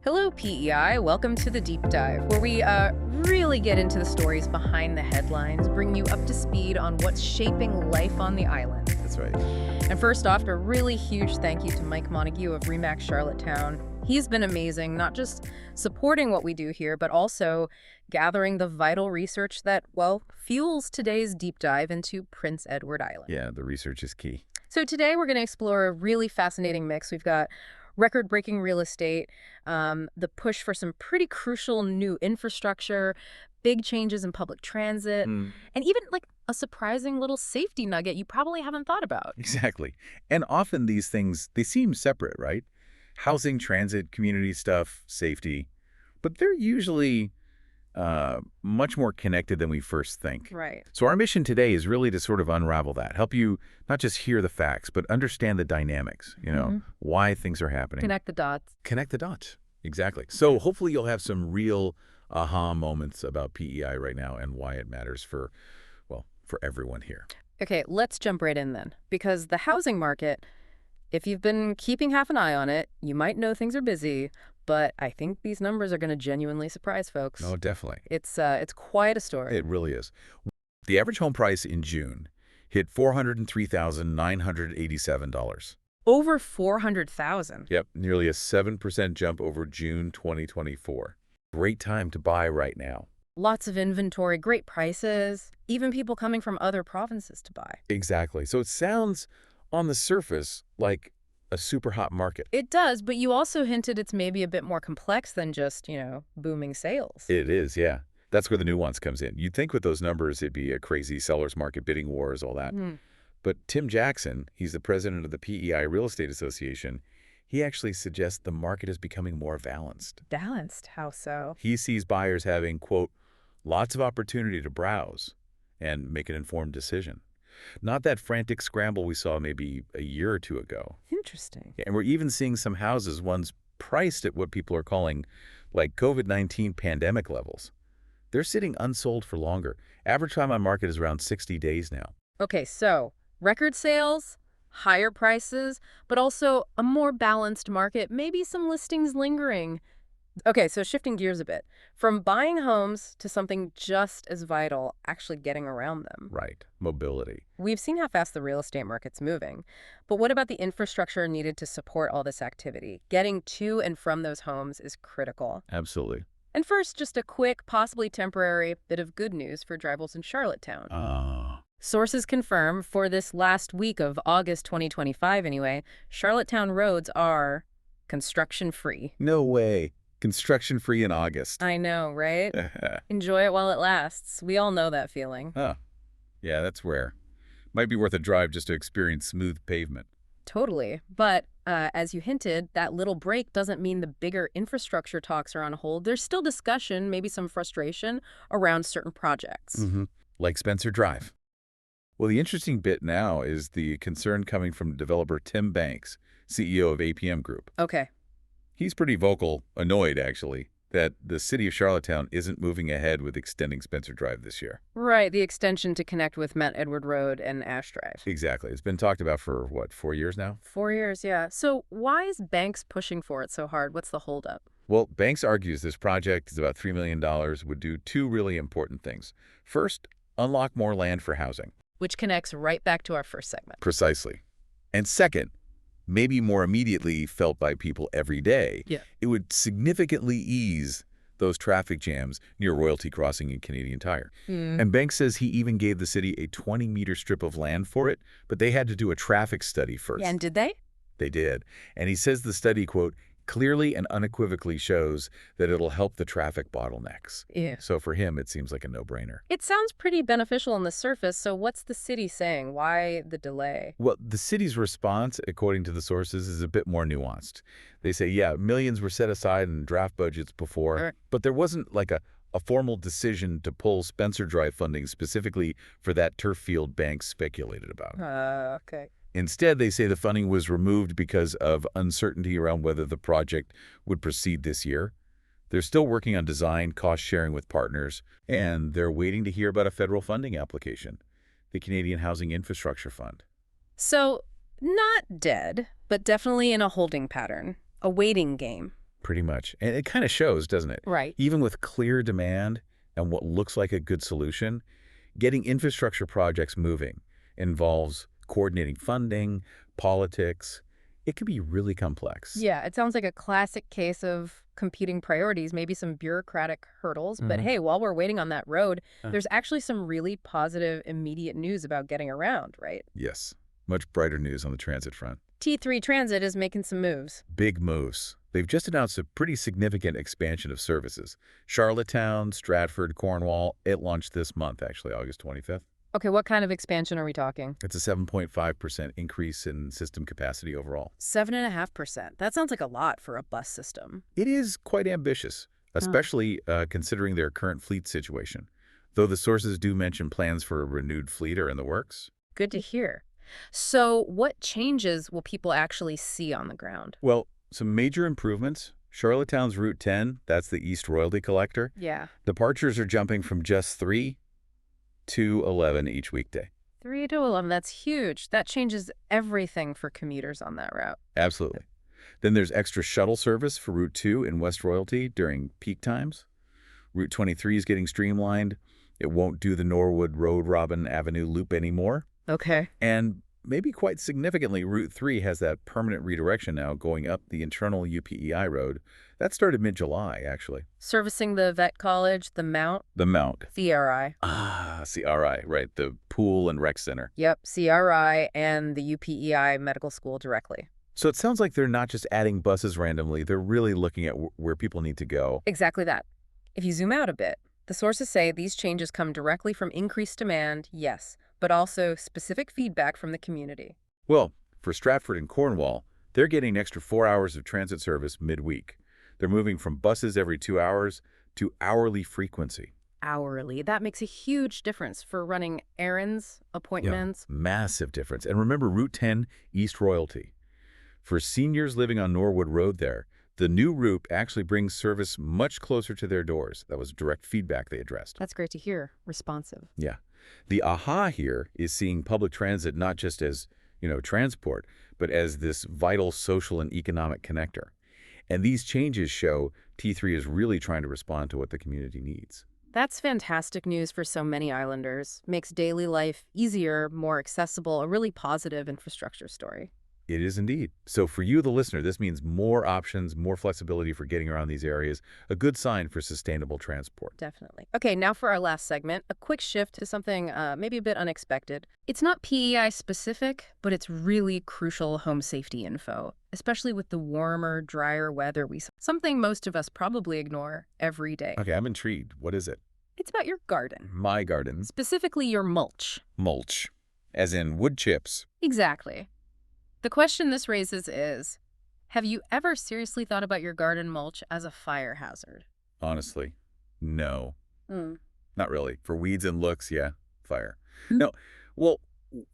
Hello PEI, welcome to the Deep Dive, where we really get into the stories behind the headlines, bring you up to speed on what's shaping life on the island. That's right. And first off, a really huge thank you to Mike Montague of RE/MAX Charlottetown. He's been amazing, not just supporting what we do here, but also gathering the vital research that, well, fuels today's deep dive into Prince Edward Island. Yeah, the research is key. So today we're going to explore a really fascinating mix. We've got record-breaking real estate, the push for some pretty crucial new infrastructure, big changes in public transit, and even like a surprising little safety nugget you probably haven't thought about. Exactly. And often these things, they seem separate, right? Housing, transit, community stuff, safety. But they're usually much more connected than we first think. Right. So our mission today is really to sort of unravel that, help you not just hear the facts, but understand the dynamics, why things are happening. Connect the dots. Connect the dots. Exactly. So hopefully you'll have some real aha moments about PEI right now and why it matters for everyone here. Okay, let's jump right in then. Because the housing market, if you've been keeping half an eye on it, you might know things are busy, but I think these numbers are going to genuinely surprise folks. No, definitely. It's quite a story. It really is. The average home price in June hit $403,987. Over 400,000. Yep, nearly a 7% jump over June 2024. Great time to buy right now. Lots of inventory, great prices, even people coming from other provinces to buy. Exactly. So it sounds on the surface like a super hot market. It does, but you also hinted it's maybe a bit more complex than just, booming sales. It is, yeah. That's where the nuance comes in. You'd think with those numbers it'd be a crazy seller's market, bidding wars, all that. But Tim Jackson, he's the president of the PEI Real Estate Association, he actually suggests the market is becoming more balanced. Balanced? How so? He sees buyers having, quote, lots of opportunity to browse and make an informed decision. Not that frantic scramble we saw maybe a year or two ago. Interesting. And we're even seeing some houses, ones priced at what people are calling like COVID-19 pandemic levels. They're sitting unsold for longer. Average time on market is around 60 days now. Okay, so record sales, higher prices, but also a more balanced market, maybe some listings lingering. Okay, so shifting gears a bit. From buying homes to something just as vital, actually getting around them. Right, mobility. We've seen how fast the real estate market's moving. But what about the infrastructure needed to support all this activity? Getting to and from those homes is critical. Absolutely. And first, just a quick, possibly temporary bit of good news for drivers in Charlottetown. Sources confirm for this last week of August 2025 anyway, Charlottetown roads are construction-free. No way. Construction-free in August. I know, right? Enjoy it while it lasts. We all know that feeling. Oh, yeah, that's rare. Might be worth a drive just to experience smooth pavement. Totally. But as you hinted, that little break doesn't mean the bigger infrastructure talks are on hold. There's still discussion, maybe some frustration around certain projects. Like Spencer Drive. Well, the interesting bit now is the concern coming from developer Tim Banks, CEO of APM Group. Okay. He's pretty vocal, annoyed actually, that the city of Charlottetown isn't moving ahead with extending Spencer Drive this year. Right, the extension to connect with Mount Edward Road and Ash Drive. Exactly. It's been talked about for, 4 years now? 4 years, yeah. So why is Banks pushing for it so hard? What's the holdup? Well, Banks argues this project is about $3 million, would do two really important things. First, unlock more land for housing. Which connects right back to our first segment. Precisely. And second, maybe more immediately felt by people every day, it would significantly ease those traffic jams near Royalty Crossing and Canadian Tire. And Banks says he even gave the city a 20-meter strip of land for it, but they had to do a traffic study first. Yeah, and did they? They did. And he says the study, quote, clearly and unequivocally shows that it'll help the traffic bottlenecks. Yeah. So for him, it seems like a no-brainer. It sounds pretty beneficial on the surface, so what's the city saying? Why the delay? Well, the city's response, according to the sources, is a bit more nuanced. They say, yeah, millions were set aside in draft budgets before, but there wasn't like a formal decision to pull Spencer Drive funding specifically for that turf field Banks speculated about. Okay. Instead, they say the funding was removed because of uncertainty around whether the project would proceed this year. They're still working on design, cost sharing with partners, and they're waiting to hear about a federal funding application, the Canadian Housing Infrastructure Fund. So, not dead, but definitely in a holding pattern, a waiting game. Pretty much. And it kind of shows, doesn't it? Right. Even with clear demand and what looks like a good solution, getting infrastructure projects moving involves coordinating funding, politics. It can be really complex. Yeah, it sounds like a classic case of competing priorities, maybe some bureaucratic hurdles. But hey, while we're waiting on that road, there's actually some really positive immediate news about getting around, right? Yes. Much brighter news on the transit front. T3 Transit is making some moves. Big moves. They've just announced a pretty significant expansion of services. Charlottetown, Stratford, Cornwall, it launched this month, actually, August 25th. Okay, what kind of expansion are we talking? It's a 7.5% increase in system capacity overall. 7.5%. That sounds like a lot for a bus system. It is quite ambitious, especially considering their current fleet situation. Though the sources do mention plans for a renewed fleet are in the works. Good to hear. So what changes will people actually see on the ground? Well, some major improvements. Charlottetown's Route 10, that's the East Royalty Collector. Yeah. Departures are jumping from just 3 to 11 each weekday. 3 to 11, that's huge. That changes everything for commuters on that route. Absolutely. Then there's extra shuttle service for Route 2 in West Royalty during peak times. Route 23 is getting streamlined. It won't do the Norwood Road Robin Avenue loop anymore. Okay. And maybe quite significantly, Route 3 has that permanent redirection now going up the internal UPEI road. That started mid-July, actually. Servicing the vet college, the Mount. The Mount. CRI. CRI, right. The pool and rec center. Yep, CRI and the UPEI medical school directly. So it sounds like they're not just adding buses randomly. They're really looking at where people need to go. Exactly that. If you zoom out a bit, the sources say these changes come directly from increased demand, yes, but also specific feedback from the community. Well, for Stratford and Cornwall, they're getting an extra 4 hours of transit service midweek. They're moving from buses every 2 hours to hourly frequency. Hourly. That makes a huge difference for running errands, appointments. Yeah, massive difference. And remember Route 10, East Royalty. For seniors living on Norwood Road there, the new route actually brings service much closer to their doors. That was direct feedback they addressed. That's great to hear. Responsive. Yeah. The aha here is seeing public transit not just as, transport, but as this vital social and economic connector. And these changes show T3 is really trying to respond to what the community needs. That's fantastic news for so many islanders. Makes daily life easier, more accessible, a really positive infrastructure story. It is indeed. So for you, the listener, this means more options, more flexibility for getting around these areas, a good sign for sustainable transport. Definitely. Okay, now for our last segment, a quick shift to something maybe a bit unexpected. It's not PEI specific, but it's really crucial home safety info, especially with the warmer, drier weather something most of us probably ignore every day. Okay, I'm intrigued. What is it? It's about your garden. My garden. Specifically your mulch. Mulch. As in wood chips. Exactly. The question this raises is, have you ever seriously thought about your garden mulch as a fire hazard? Honestly, no. Not really. For weeds and looks, yeah, fire. No. Well,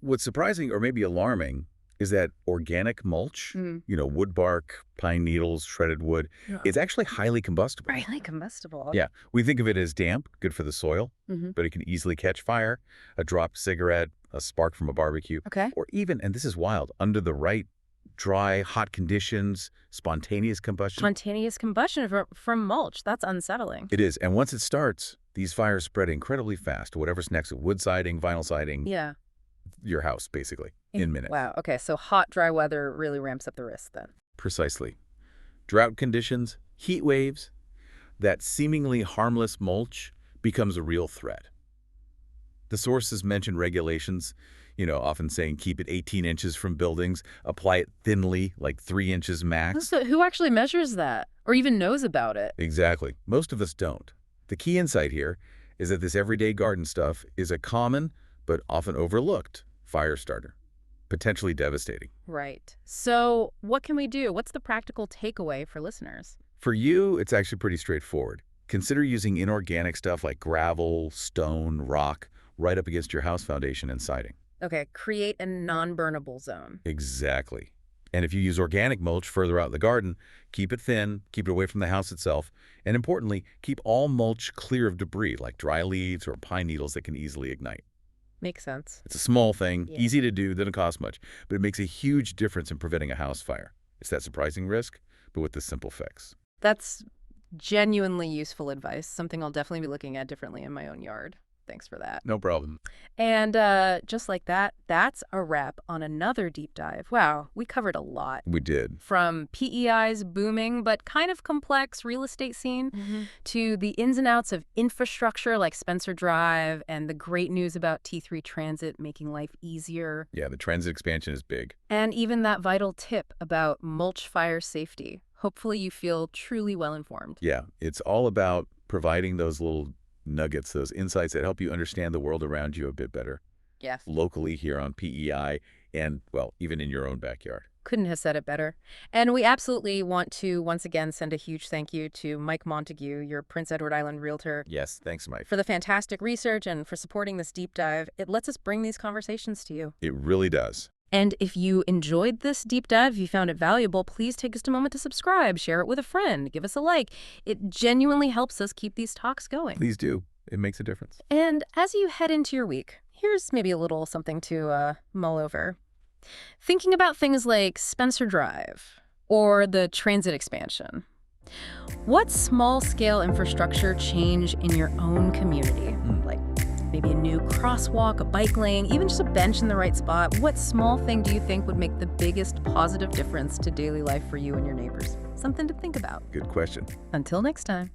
what's surprising or maybe alarming is that organic mulch, wood bark, pine needles, shredded wood, it's actually highly combustible. Highly combustible? Yeah. We think of it as damp, good for the soil, but it can easily catch fire, a dropped cigarette, a spark from a barbecue, or even, and this is wild, under the right dry, hot conditions, spontaneous combustion. Spontaneous combustion from mulch. That's unsettling. It is. And once it starts, these fires spread incredibly fast to whatever's next, wood siding, vinyl siding. Yeah. Your house, basically, in minutes. Wow. Okay, so hot, dry weather really ramps up the risk then. Precisely. Drought conditions, heat waves, that seemingly harmless mulch becomes a real threat. The sources mention regulations, often saying keep it 18 inches from buildings, apply it thinly, like 3 inches max. So who actually measures that or even knows about it? Exactly. Most of us don't. The key insight here is that this everyday garden stuff is a common but often overlooked fire starter, potentially devastating. Right. So what can we do? What's the practical takeaway for listeners? For you, it's actually pretty straightforward. Consider using inorganic stuff like gravel, stone, rock, right up against your house foundation and siding. Okay, create a non-burnable zone. Exactly. And if you use organic mulch further out in the garden, keep it thin, keep it away from the house itself, and importantly, keep all mulch clear of debris like dry leaves or pine needles that can easily ignite. Makes sense. It's a small thing, easy to do, doesn't cost much, but it makes a huge difference in preventing a house fire. It's that surprising risk, but with this simple fix. That's genuinely useful advice, something I'll definitely be looking at differently in my own yard. Thanks for that. No problem. And just like that, that's a wrap on another deep dive. Wow, we covered a lot. We did. From PEI's booming but kind of complex real estate scene to the ins and outs of infrastructure like Spencer Drive and the great news about T3 transit making life easier. Yeah, the transit expansion is big. And even that vital tip about mulch fire safety. Hopefully you feel truly well informed. Yeah, it's all about providing those little nuggets, those insights that help you understand the world around you a bit better. Yes. Locally here on PEI and, well, even in your own backyard. Couldn't have said it better. And we absolutely want to once again send a huge thank you to Mike Montague, your Prince Edward Island realtor. Yes, thanks, Mike. For the fantastic research and for supporting this deep dive. It lets us bring these conversations to you. It really does. And if you enjoyed this deep dive, if you found it valuable, please take just a moment to subscribe, share it with a friend, give us a like. It genuinely helps us keep these talks going. Please do. It makes a difference. And as you head into your week, here's maybe a little something to mull over. Thinking about things like Spencer Drive or the transit expansion. What small-scale infrastructure change in your own community? Like maybe a new crosswalk, a bike lane, even just a bench in the right spot. What small thing do you think would make the biggest positive difference to daily life for you and your neighbors? Something to think about. Good question. Until next time.